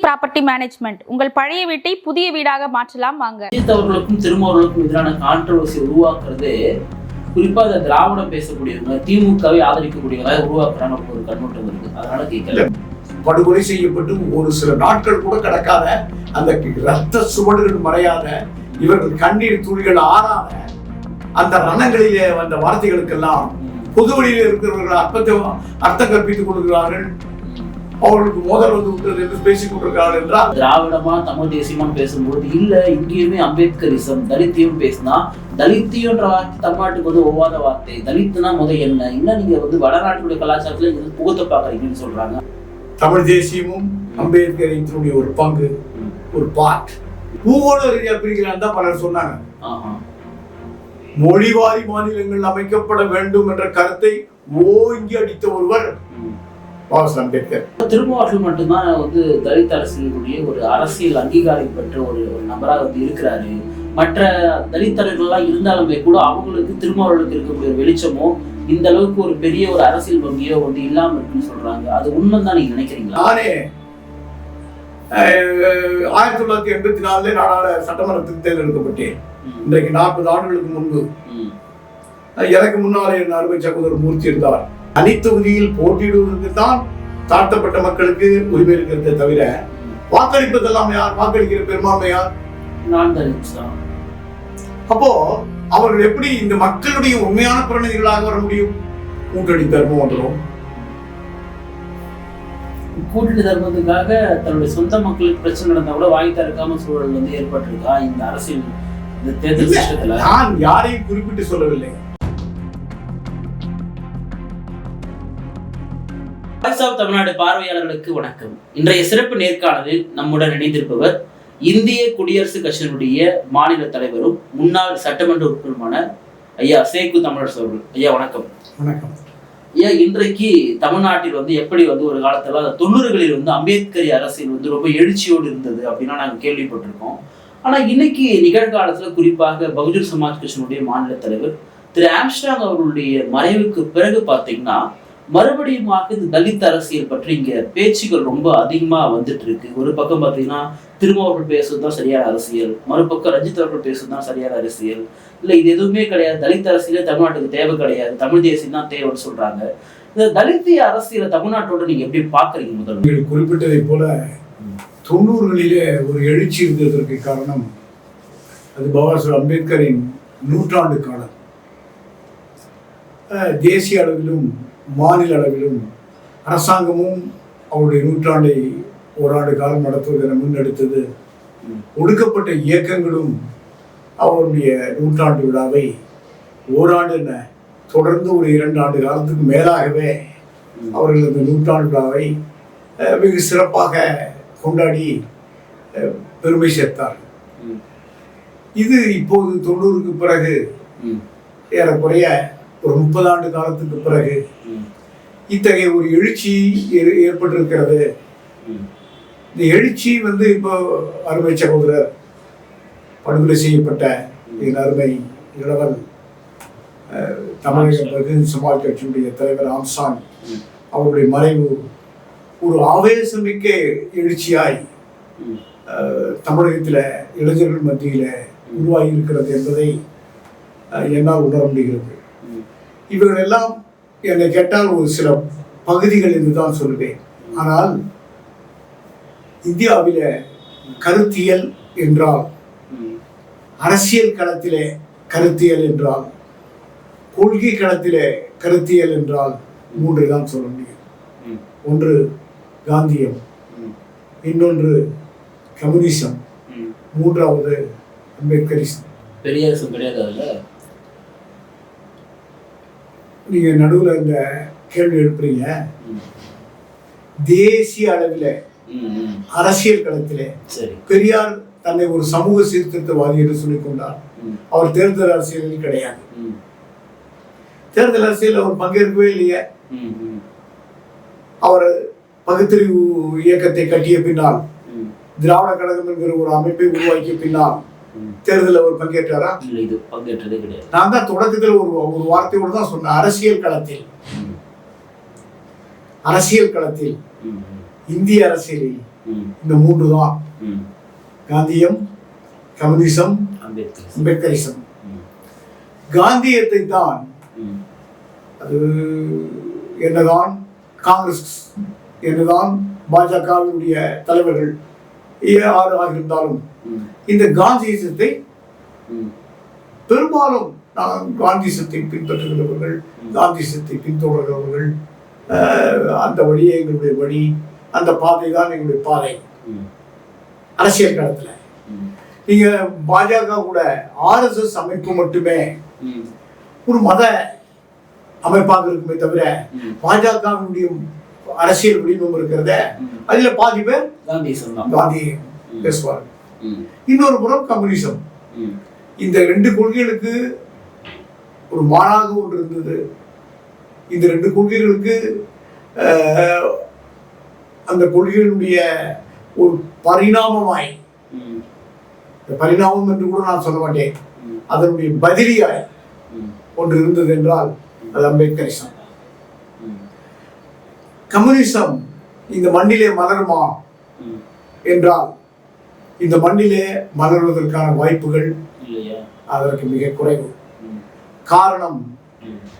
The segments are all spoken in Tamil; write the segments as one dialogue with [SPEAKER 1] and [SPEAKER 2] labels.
[SPEAKER 1] ப்ராப்பர்ட்டி மேனேஜ்மெண்ட் உங்கள் பழைய வீட்டை புதிய வீடாக மாற்றலாம் வாங்க.
[SPEAKER 2] அவர்களுக்கும் திருமாவர்களுக்கும் எதிரான கான்ட்ரவர்சி உருவாக்குறது குறிப்பா அந்த திராவிடம் பேசக்கூடியவங்க திமுகவை ஆதரிக்கக்கூடியவங்க உருவாக்குறாங்க ஒரு கண்ணோட்டம் இருக்கு. அதனால கேட்கல.
[SPEAKER 3] படுகொலை செய்யப்பட்டு ஒரு சில நாட்கள் கூட கிடக்காத அந்த ரத்த சுவடுகள் மறையாத இவர்கள் கண்ணீர் துளிகள் ஆறாத அந்த ரணங்களிலே வந்த வார்த்தைகளுக்கெல்லாம் பொது வழியில் இருக்கிறவர்கள் அர்த்தம் கற்பித்துக் கொடுக்கிறார்கள். அவர்களுக்கு மோதல் வந்து விட்டது என்று பேசிக் கொண்டிருக்கிறார்கள் என்றால்
[SPEAKER 2] திராவிடமா தமிழ் தேசியமான்னு பேசும்போது இல்ல இங்கேயுமே அம்பேத்கரிசம் தலித்தியம் பேசினா தலித்தியன்ற வார்த்தை தமிழ்நாட்டுக்கு வந்து ஒவ்வாத வார்த்தை. தலித்துனா என்ன இன்னும் நீங்க வந்து வடநாட்டுடைய கலாச்சாரத்துல இது புகுத்த பாக்குறீங்கன்னு சொல்றாங்க. தமிழ்
[SPEAKER 3] தேசியமும் அம்பேத்கரினுடைய ஒரு பங்கு ஒரு பார்ட் பூகோள ரீதியா பிரிக்கிறான் தான் பலர் சொன்னாங்க. மொழிவாரி மாநிலங்கள் அமைக்கப்பட வேண்டும் என்ற கருத்தை ஓங்கி அடித்த ஒருவர் அம்பேத்கர்.
[SPEAKER 2] திருமாவளவன் மட்டும்தான் வந்து தலித் அரசியலுடைய ஒரு அரசியல் அங்கீகாரம் பெற்ற ஒரு நபராக வந்து இருக்கிறாரு. மற்ற தலித்தர்கள்லாம் இருந்தாலுமே கூட அவங்களுக்கு திருமாவளவனுக்கு இருக்கக்கூடிய வெளிச்சமோ இந்த அளவுக்கு ஒரு பெரிய ஒரு அரசியல் வங்கியோ வந்து இல்லாம இருக்குன்னு சொல்றாங்க. அது உண்மைதான் நீங்க நினைக்கிறீங்களா?
[SPEAKER 3] நானே 1984 நாடாளுமன்ற சட்டமன்றத்துக்கு தேர்ந்தெடுக்கப்பட்டேன். இன்றைக்கு 40 ஆண்டுகளுக்கு முன்பு எனக்கு முன்னாலே என் அருமை சகோதரர் மூர்த்தி இருந்தார். தனித்தொகுதியில் போட்டியிடுவதற்கு தான் தாழ்த்தப்பட்ட மக்களுக்கு உரிமை இருக்கிறதே தவிர வாக்களிப்பதெல்லாம் யார்? வாக்களிக்கிற பெரும்பான்மை யார்?
[SPEAKER 2] நான் தான்.
[SPEAKER 3] அப்போ அவர்கள் எப்படி இந்த மக்களுடைய உண்மையான பிரதிநிதிகளாக வர முடியும்? கூட்டணி தர்மம் வந்துடும்.
[SPEAKER 2] கூட்டணி தர்மத்துக்காக தன்னுடைய சொந்த மக்களுக்கு பிரச்சனை நடந்தா கூட வாங்கி தரக்காம சூழல் வந்து ஏற்பட்டிருக்கா இந்த அரசியல் இந்த தேர்தல் சிஸ்டத்துல?
[SPEAKER 3] நான் யாரையும் குறிப்பிட்டு சொல்லவில்லை.
[SPEAKER 2] தமிழ்நாடு பார்வையாளர்களுக்கு வணக்கம். இன்றைய சிறப்பு நேர்காணலில் நம்முடன் இணைந்திருப்பவர் இந்திய குடியரசுக் கட்சியினுடைய மாநில தலைவரும் முன்னாள் சட்டமன்ற உறுப்பினருமான ஐயா சேக்கு தமிழரசு அவர்கள். ஐயா வணக்கம்.
[SPEAKER 3] வணக்கம்
[SPEAKER 2] ஐயா. இன்றைக்கு தமிழ்நாட்டில் வந்து எப்படி வந்து ஒரு காலத்துல 90களில் வந்து அம்பேத்கரி அரசியல் வந்து ரொம்ப எழுச்சியோடு இருந்தது அப்படின்னா நாங்கள் கேள்விப்பட்டிருக்கோம். ஆனா இன்னைக்கு நிகழ்காலத்துல குறிப்பாக பகுஜன் சமாஜ் கட்சியினுடைய மாநில தலைவர் திரு ஆம்ஸ்ட்ராங் அவர்களுடைய மறைவுக்கு பிறகு பார்த்தீங்கன்னா மறுபடியும் இந்த தலித் அரசியல் பற்றி இங்க பேச்சுகள் ரொம்ப அதிகமா வந்துட்டு இருக்கு. ஒரு பக்கம் பாத்தீங்கன்னா திருமாவர்கள் பேசுறதுதான் சரியான அரசியல், மறுபக்கம் ரஞ்சித் அவர்கள் பேசுறதுதான் சரியான அரசியல், இல்ல இது எதுவுமே கிடையாது, தலித் அரசியலே தமிழ்நாட்டுக்கு தேவை கிடையாது, தமிழ் தேசியம் தான் தேவைன்னு சொல்றாங்க. இந்த தலித்திய அரசியலை தமிழ்நாட்டோட நீங்க எப்படி பாக்குறீங்க? முதல்ல
[SPEAKER 3] குறிப்பிட்டதை போல 90களிலே ஒரு எழுச்சி இருந்ததற்கு காரணம் அது பாபாசாஹேப் அம்பேத்கரின் 100ஆண்டு காலம். தேசிய அளவிலும் மாநில அளவிலும் அரசாங்கமும் அவருடைய 100ஆண்டை ஓராண்டு காலம் நடத்துவதென முன்னெடுத்தது. ஒடுக்கப்பட்ட இயக்கங்களும் அவருடைய 100ஆண்டு விழாவை ஓராண்டு என்ன தொடர்ந்து ஒரு 2 ஆண்டு காலத்துக்கு மேலாகவே அவர்கள் அந்த 100ஆண்டு விழாவை வெகு சிறப்பாக கொண்டாடி பெருமை சேர்த்தார். இது இப்போது 90க்கு பிறகு ஏறக்குறைய ஒரு 30 ஆண்டு காலத்துக்கு பிறகு இத்தகைய ஒரு எழுச்சி ஏற்பட்டிருக்கிறது. இந்த எழுச்சி வந்து இப்போ அருமை சகோதரர் படுகொலை செய்யப்பட்ட என் அருமை இளவல் தமிழக பகுஜன் சமாஜ் கட்சியுடைய தலைவர் ஆம்ஸ்ட்ராங் அவருடைய மறைவு ஒரு ஆவேசமிக்க எழுச்சியாய் தமிழகத்தில் இளைஞர்கள் மத்தியில் உருவாகி இருக்கிறது என்பதை என்னால் உணர முடிகிறது. இவர்கள் எல்லாம் என்னை கேட்டால் ஒரு சில பகுதிகள் என்று தான் சொல்லுவேன். ஆனால் இந்தியாவில கருத்தியல் என்றால், அரசியல் களத்திலே கருத்தியல் என்றால், கொள்கை களத்திலே கருத்தியல் என்றால் 3 தான் சொல்ல முடியும். ஒன்று காந்தியம், இன்னொன்று கம்யூனிசம், 3வது அம்பேத்கரிசம்.
[SPEAKER 2] பெரியாரிசம் கிடையாது.
[SPEAKER 3] நீங்க நடுவில் இந்த கேள்வி எழுப்புறீங்க. தேசிய அளவில் அரசியல் களத்திலே பெரியார் தன்னை ஒரு சமூக சீர்திருத்தவாதி என்று சொல்லிக் கொண்டார். அவர் தேர்தல் அரசியலில் கிடையாது. தேர்தல் அரசியல் அவர் பங்கேற்கவே இல்லையே. அவர் பகுத்தறிவு இயக்கத்தை கட்டிய பின்னால், திராவிட கழகம் என்கிற ஒரு அமைப்பை உருவாக்கிய பின்னால் தேர்தலில் அவர் பங்கேற்றாரா?
[SPEAKER 2] பங்கேற்றதே கிடையாது.
[SPEAKER 3] நான் தான் தொடக்கத்தில் ஒரு வார்த்தையோடு தான் சொன்னேன். அரசியல் களத்தில் இந்திய அரசியலில் இந்த மூன்று தான். காந்தியம், கம்யூனிசம், அம்பேத்கரிசம். காந்தியத்தை தான் அது என்னதான் காங்கிரஸ், என்னதான் பாஜகவினுடைய தலைவர்கள் யாராக இருந்தாலும் இந்த காந்தியத்தை பெரும்பாலும் காந்தியத்தை பின்பற்றுகிறவர்கள், காந்தியத்தை பின்தொடர்கிறவர்கள், அந்த வழியே எங்களுடைய வழி, அந்த பாதை தான் எங்களுடைய பாதை. அரசியல் களத்துல நீங்க பாஜக கூட RSS அமைப்பு மட்டுமே ஒரு மத அமைப்பாக இருக்குமே தவிர பாஜகவினுடைய அரசியல் வடிவம் இருக்கிறத அதுல பாதி பேர் காந்தி பேசுவார். இன்னொரு புறம் கம்யூனிசம். இந்த ரெண்டு கொள்கைகளுக்கு ஒரு மாறாக ஒன்று இருந்தது. இந்த ரெண்டு கொள்கைகளுக்கு அந்த கொள்கைகளுடைய ஒரு பரிணாமமாய், பரிணாமம் என்று கூட நான் சொல்ல மாட்டேன், அதனுடைய பதிலியாய் ஒன்று இருந்தது என்றால் அது அம்பேத்கரிசம். கம்யூனிசம் இந்த மண்ணிலே மலருமா என்றால் இந்த மண்ணிலே மலர்வதற்கான வாய்ப்புகள் அதற்கு மிக குறைவு. காரணம்,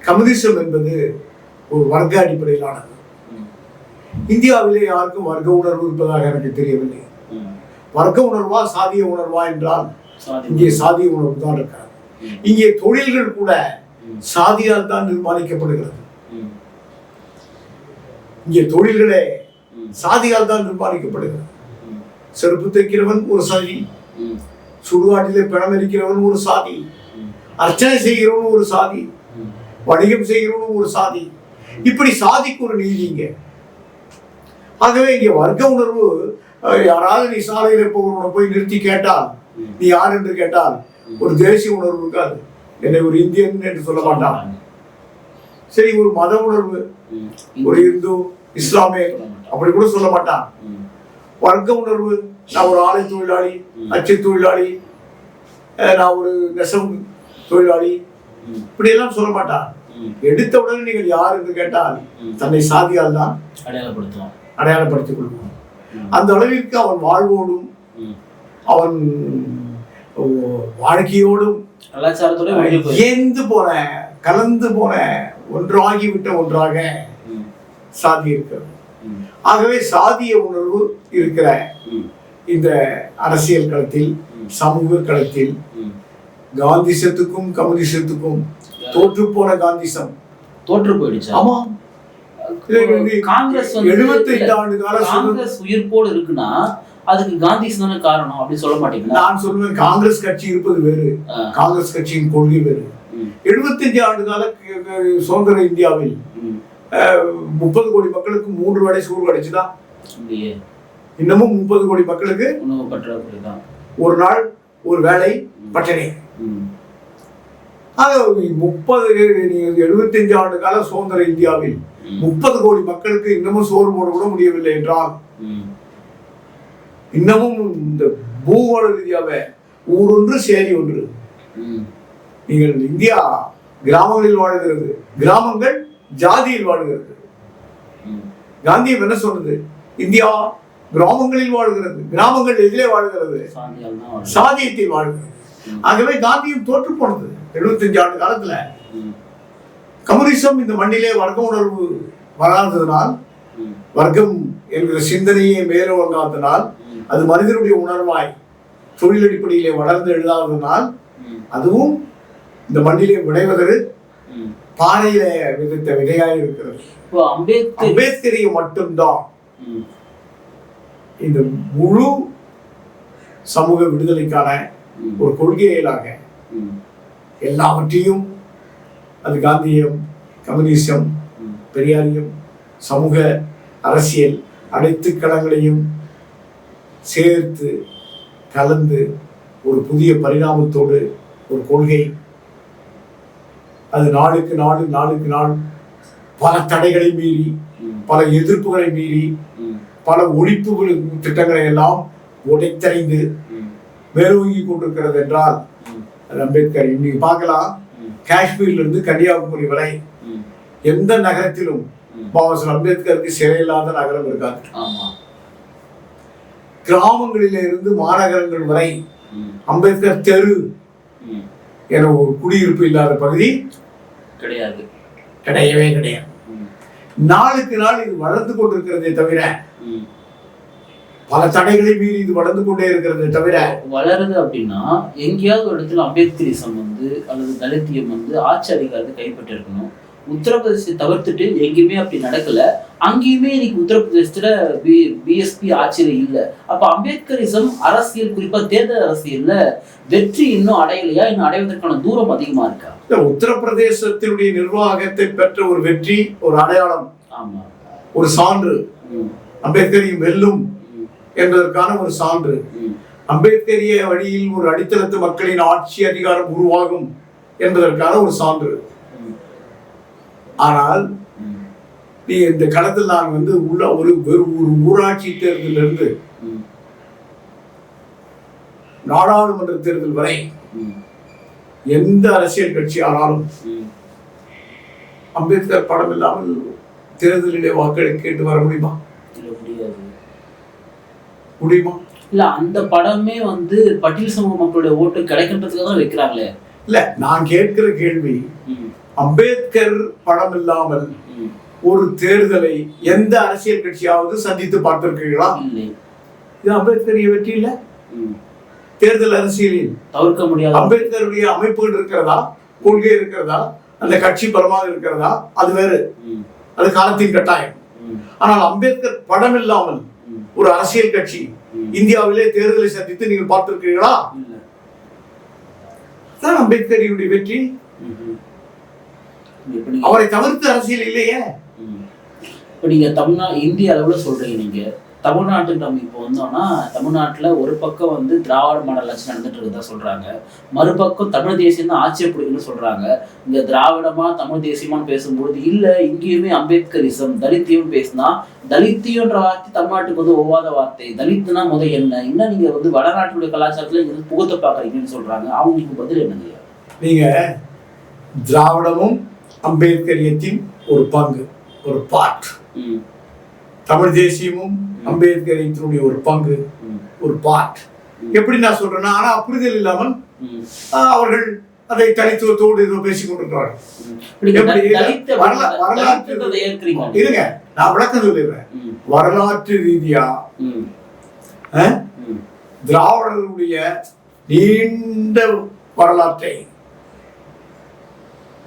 [SPEAKER 3] கம்யூனிசம் என்பது ஒரு வர்க்க அடிப்படையிலானது. இந்தியாவிலே யாருக்கும் வர்க்க உணர்வு இருப்பதாக எனக்கு தெரியவில்லை. வர்க்க உணர்வா சாதிய உணர்வா என்றால் இங்கே சாதிய உணர்வு தான் இருக்கிறது. இங்கே தொழில்கள் கூட சாதியால் தான் நிர்மாணிக்கப்படுகிறது. இங்கே தொழில்களே சாதியால் தான் நிர்மாணிக்கப்படுகிறது. செருப்பு தைக்கிறவன் ஒரு சாதி, சுடுகாட்டிலே பிணம் இருக்கிறவன் ஒரு சாதி, அர்ச்சனை செய்கிறவன் ஒரு சாதி, வணிகம் செய்கிறவன் ஒரு சாதி. இப்படி சாதிக்கு ஒரு நீதிங்க. ஆகவே இங்கே வர்க்க உணர்வு, யாராவது நீ சாலையில போகிறவனை போய் நிறுத்தி கேட்டால் நீ யார் என்று கேட்டால் ஒரு தேசிய உணர்வு இருக்காது. என்னை ஒரு இந்தியன் என்று சொல்ல மாட்டான். சரி, ஒரு மத உணர்வு, ஒரு இந்து, இஸ்லாமிய அப்படி கூட சொல்ல மாட்டான். வர்க்க உணர்வு, நான் ஒரு ஆலை தொழிலாளி, அச்சு தொழிலாளி, நான் ஒரு நெசவு தொழிலாளி, இப்படி எல்லாம் சொல்ல மாட்டான். எடுத்த உடனே நீங்கள் யார் என்று கேட்டால் தன்னை சாதியால் தான் அடையாளப்படுத்திக் கொள்வோம். அந்த அளவிற்கு அவன் வாழ்வோடும் அவன் வாழ்க்கையோடும் ஏந்து போன, கலந்து போன, ஒன்றாகிவிட்ட ஒன்றாக சாதி இருக்கிறது. ஆகவே சாதிய உணர்வு இருக்கிற இந்த அரசியல் களத்தில், சமூக களத்தில் காந்திசத்துக்கும் கம்யூனிசத்துக்கும் தோற்று போன காந்திசம்
[SPEAKER 2] தோற்று போயிடுச்சு.
[SPEAKER 3] ஆமா,
[SPEAKER 2] காங்கிரஸ்
[SPEAKER 3] 75 ஆண்டு கால
[SPEAKER 2] காங்கிரஸ் உயிர்ப்போடு இருக்குன்னா அதுக்கு காந்திஸ் தானே காரணம் அப்படி சொல்ல மாட்டீங்களா?
[SPEAKER 3] நான் சொல்லுவேன், காங்கிரஸ் கட்சி இருப்பது வேறு, காங்கிரஸ் கட்சியின் கொள்கை வேறு. 75 ஆண்டு கால சுதந்திர இந்தியாவில் 30 கோடி மக்களுக்கு 3 வேளை சோறு கிடைச்சுதா? இன்னமும் 30 கோடி மக்களுக்கு
[SPEAKER 2] உணவு பற்றாக்குறை தான்.
[SPEAKER 3] ஒரு நாள் ஒரு வேளை பட்டினி. 75 ஆண்டு கால சுதந்திர இந்தியாவில் 30 கோடி மக்களுக்கு இன்னமும் சோறு போட கூட முடியவில்லை என்றால், இன்னமும் இந்த பூகோள ரீதியாக ஊரொன்று சேரி ஒன்று. நீங்கள் இந்தியா கிராமங்களில் வாழ்கிறது, கிராமங்கள் ஜாதியில் வாழ்கிறது. காந்தியம் என்ன சொன்னது? இந்தியா கிராமங்களில் வாழ்கிறது, கிராமங்கள் எதிலே வாழ்கிறது? சாதியத்தில் வாழ்கிறது. ஆகவே காந்தியம் தோற்று போனது 75 ஆண்டு காலத்துல. கம்யூனிசம் இந்த மண்ணிலே வர்க்க உணர்வு வராததனால், வர்க்கம் என்கிற சிந்தனையை மேலோங்காதனால், அது மனிதனுடைய உணர்வாய் தொழில் அடிப்படையிலே வளர்ந்து எழுதாததனால், அதுவும் இந்த மண்ணிலே விளைவதற்கு பாறையில விதைத்த விதையாக இருக்கிறது. அம்பேத்கரிய மட்டும்தான் இந்த முழு சமூக விடுதலைக்கான ஒரு கொள்கையிலாக எல்லாவற்றையும், அது காந்தியம், கம்யூனிசம், பெரியாரியம், சமூக அரசியல் அனைத்து களங்களையும் சேர்த்து கலந்து ஒரு புதிய பரிணாமத்தோடு ஒரு கொள்கை, அது நாளுக்கு நாள் பல தடைகளை மீறி, பல எதிர்ப்புகளை மீறி, பல ஒழிப்பு திட்டங்களை எல்லாம் உடைத்தறிந்து மேலோங்கி கொண்டிருக்கிறது என்றால் அது அம்பேத்கர். இன்னைக்கு பார்க்கலாம், காஷ்மீர்ல இருந்து கன்னியாகுமரி வரை எந்த நகரத்திலும் பாபா சாஹேப் அம்பேத்கருக்கு சிறை இல்லாத நகரம் இருக்காது. கிராமங்களிலே இருந்து மாநகரங்கள் வரை
[SPEAKER 2] ம்.
[SPEAKER 3] அம்பேத்கர் தெரு
[SPEAKER 2] ம்.
[SPEAKER 3] என ஒரு குடியிருப்பு இல்லாத பகுதி
[SPEAKER 2] கிடையாது.
[SPEAKER 3] கிடையவே கிடையாது.
[SPEAKER 2] ம்.
[SPEAKER 3] நாளுக்கு நாள் இது வளர்ந்து கொண்டிருக்கிறதே தவிர,
[SPEAKER 2] ம்.
[SPEAKER 3] பல தடைகளை மீறி இது வளர்ந்து கொண்டே இருக்கிறதே தவிர,
[SPEAKER 2] வளருது அப்படின்னா எங்கேயாவது ஒரு இடத்துல அம்பேத்கரிசம் வந்து அல்லது தலித்தியம் வந்து ஆட்சி அதிகாரத்தை கைப்பற்றி இருக்கணும். உத்தரப்பிரதேசத்தை தவிர்த்துட்டு எங்கேயுமே அப்படி நடக்கல. அங்கேயுமே இன்னைக்கு உத்தரப்பிரதேசத்துல பிஎஸ்பி ஆட்சியில இல்லை. அப்ப அம்பேத்கரிசம் அரசியல், குறிப்பா தேர்தல் அரசியல்ல வெற்றி இன்னும் அடையலையா? இன்னும் அடைவதற்கான தூரம் அதிகமா இருக்கா?
[SPEAKER 3] உத்தரப்பிரதேசத்தினுடைய நிர்வாகத்தை பெற்ற ஒரு வெற்றி, ஒரு அடையாளம்,
[SPEAKER 2] ஆமா,
[SPEAKER 3] ஒரு சான்று, அம்பேத்கரையும் வெல்லும் என்பதற்கான ஒரு சான்று. அம்பேத்கரிய வழியில் ஒரு அடித்தளத்து மக்களின் ஆட்சி அதிகாரம் உருவாகும் என்பதற்கான ஒரு சான்று. ஆனால் நீ இந்த களத்தில் நான் வந்து உள்ள ஒரு ஊராட்சி தேர்தலிலிருந்து நாடாளுமன்ற தேர்தல் வரை எந்த அரசியல் கட்சி ஆனாலும் அம்பேத்கர் படம் இல்லாமல் தேர்தலிலே வாக்களை கேட்டு வர முடியுமா? முடியுமா?
[SPEAKER 2] இல்ல, அந்த படமே வந்து பட்டியல் சமூக மக்களுடைய ஓட்டு கிடைக்கின்றதுக்கு தான் வைக்கிறாங்களே. இல்ல,
[SPEAKER 3] நான் கேட்கிற கேள்வி, அம்பேத்கர் படம் இல்லாமல் ஒரு தேர்தலை எந்த அரசியல் கட்சியாவது சந்தித்து பார்த்திருக்கிறீர்களா? இது அம்பேத்கரிய வெற்றி இல்ல. தேர்தல் அரசியலில் தவிர்க்க முடியாது. அம்பேத்கருடைய அமைப்புகள் இருக்கிறதா, கொள்கை இருக்கிறதா, அந்த கட்சி பலமாக இருக்கிறதா, அது வேறு, அது காலத்தின் கட்டாயம். ஆனால் அம்பேத்கர் படம் இல்லாமல் ஒரு அரசியல் கட்சி இந்தியாவிலே தேர்தலை சந்தித்து நீங்கள் பார்த்திருக்கிறீர்களா? தான் அம்பேத்கரியுடைய வெற்றி. அவரை தவிர்த்து அரசியல் இல்லையே.
[SPEAKER 2] இப்ப நீங்க இந்திய அளவுல சொல்றீங்க. நீங்க தமிழ்நாட்டுக்கு நம்ம இப்போ வந்தோம்னா, தமிழ்நாட்டுல ஒரு பக்கம் வந்து திராவிட மாடல் ஆட்சி நடந்துட்டு இருக்குதா சொல்றாங்க, மறுபக்கம் தமிழ் தேசியம் தான் ஆட்சியை பிடிக்குன்னு சொல்றாங்க. இங்க திராவிடமா தமிழ் தேசியமானு பேசும்போது இல்ல, இங்கேயுமே அம்பேத்கரிசம் தலித்தியம் பேசினா, தலித்தியன்ற வார்த்தை தமிழ்நாட்டுக்கு வந்து ஒவ்வாத வார்த்தை. தலித்துனா என்ன, இன்னும் நீங்க வந்து வடநாட்டுடைய கலாச்சாரத்துல இது புகுத்த பாக்குறீங்கன்னு சொல்றாங்க. அவங்களுக்கு பதில் என்னங்க?
[SPEAKER 3] நீங்க திராவிடமும் அம்பேத்கரியத்தின் ஒரு பங்கு, ஒரு பார்ட். தமிழ் தேசியமும் அம்பேத்கரியத்தினுடைய ஒரு பங்கு, ஒரு பார்ட். எப்படி நான் சொல்றேன்னா, ஆனா புரிதல் இல்லாமல் அவர்கள் அதை தனித்துவத்தோடு ஏதோ பேசிக் கொண்டிருக்கிறார்கள். இருங்க, நான் விளக்கம் சொல்லிடுறேன். வரலாற்று ரீதியா திராவிடர்களுடைய நீண்ட வரலாற்றை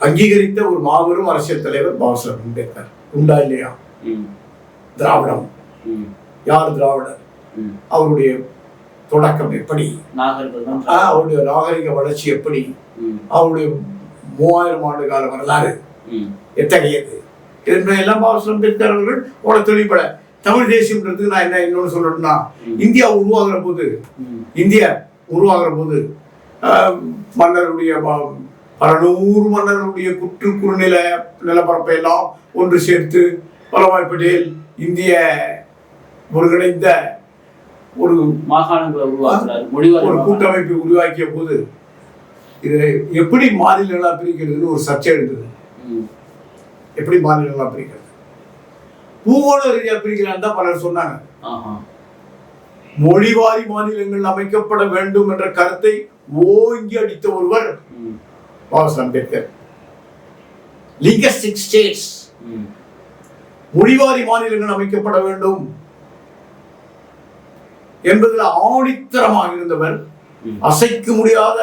[SPEAKER 3] அங்கீகரித்த ஒரு மாபெரும் அரசியல் தலைவர் பாபாசாஹேப் அம்பேத்கர். உண்டா இல்லையா? திராவிடம் யார் திராவிடர்? அவருடைய தொடக்கம் எப்படி, அவருடைய நாகரிக வளர்ச்சி எப்படி, அவருடைய 3000 ஆண்டு கால வரலாறு எத்தகையது எல்லாம் பாபாசாஹேப் அம்பேத்கர் அவர்கள் உட தெளிவுபட. தமிழ் தேசியம்ன்றதுக்கு நான் என்ன இன்னொன்னு சொல்லணும்னா, இந்தியா உருவாகிற போது மன்னருடைய பல 100 மன்னர்களுடைய குறுநில நிலப்பரப்பை எல்லாம் ஒன்று சேர்த்து வல்லபாய் பட்டேல் இந்திய ஒருங்கிணைந்த ஒரு மாகாணங்களை உருவாக்குறார், ஒரு கூட்டமைப்பை உருவாக்கிய போது இது எப்படி மாநிலங்களா பிரிக்கிறதுன்னு ஒரு சர்ச்சை எடுத்தது. எப்படி மாநிலங்களா பிரிக்கிறது, பூகோள ரீதியா பிரிக்கிறான்னு தான் பலர் சொன்னாங்க. மொழிவாரி மாநிலங்கள் அமைக்கப்பட வேண்டும் என்ற கருத்தை ஓங்கி அடித்த ஒருவர் பாபாசாஹேப் அம்பேத்கர். லிங்குஸ்டிக் ஸ்டேட்ஸ், மொழிவாரி மாநிலங்கள் அமைக்கப்பட வேண்டும் என்பதில் ஆணித்தரமாக இருந்தவர், அசைக்க முடியாத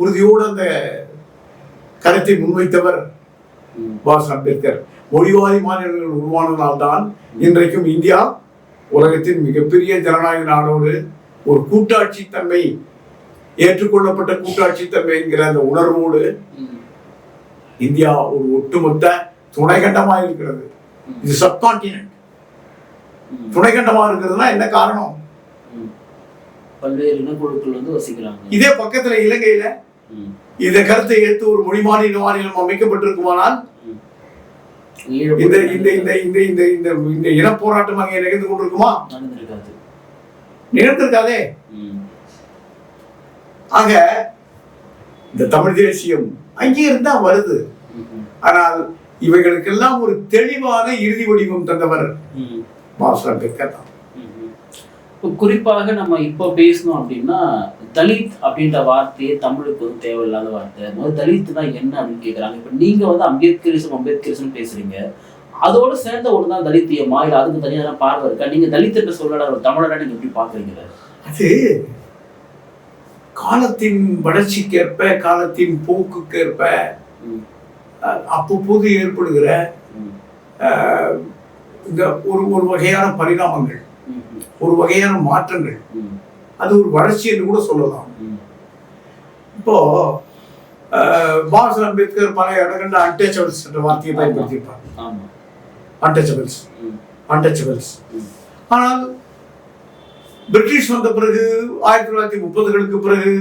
[SPEAKER 3] உறுதியோடு அந்த கருத்தை முன்வைத்தவர் பாபாசாஹேப் அம்பேத்கர். மொழிவாரி மாநிலங்கள் உருவானதால்தான் இன்றைக்கும் இந்தியா உலகத்தின் மிகப்பெரிய ஜனநாயக நாடோடு ஒரு கூட்டாட்சி தன்மை, ஏற்றுக்கொள்ளப்பட்ட கூட்டாட்சி தன்மை என்கிற அந்த உணர்வோடு இந்தியா ஒரு ஒட்டுமொத்த துணைக்கண்டமாக இருக்கிறது. இது சப்கான்டினென்ட் துணைக்கண்டமாக இருக்கிறதுனா என்ன காரணம்?
[SPEAKER 2] பல்வேறு இனக்குழுக்கள் வந்து வசிக்கிறாங்க. இதே
[SPEAKER 3] பக்கத்துல இலங்கையில இந்த கருத்தை ஏற்று ஒரு மொழி மாநிலம் அமைக்கப்பட்டிருக்குமானால் இந்த இன போராட்டம் அங்கே நிகழ்ந்து கொண்டிருக்குமா? நிகழ்ந்திருக்காதே. ஆக இந்த தமிழ் தேசியம் அங்கே இருந்தா வருது. ஆனால் இவைகளுக்கெல்லாம் ஒரு தெளிவான இறுதி வடிவம் தந்தவர் பாபாசாஹேப் அம்பேத்கர் தான்.
[SPEAKER 2] இப்போ குறிப்பாக நம்ம இப்போ பேசணும் அப்படின்னா தலித் அப்படின்ற வார்த்தையே தமிழுக்கு வந்து தேவையில்லாத வார்த்தை. முதல்ல தலித்னா என்ன அப்படின்னு கேட்குறாங்க. இப்போ நீங்கள் வந்து அம்பேத்கரிசம் பேசுறீங்க. அதோடு சேர்ந்த ஒன்று தான் தலித்தியமா, இல்லை அதுக்கு தனியாக பார்வை இருக்கா? நீங்கள் தலித் என்ற சொல்லல ஒரு தமிழரை நீங்கள் எப்படி பார்க்குறீங்க?
[SPEAKER 3] அது காலத்தின் வளர்ச்சிக்கேற்ப, காலத்தின் போக்குக்கேற்ப அவ்வப்போது ஏற்படுகிற இந்த ஒரு வகையான பரிணாமங்கள், ஒரு வகையான மாற்றங்கள், அது ஒரு வளர்ச்சி என்று கூட சொல்லலாம். இப்போ பாபா அம்பேத்கர் பல இடங்கள்ல அன்டச்சபிள்ஸ் என்ற வார்த்தையை பயன்படுத்தியிருப்பார். அன்டச்சபிள்ஸ். ஆனால் பிரிட்டிஷ் வந்த பிறகு 1930களுக்கு பிறகு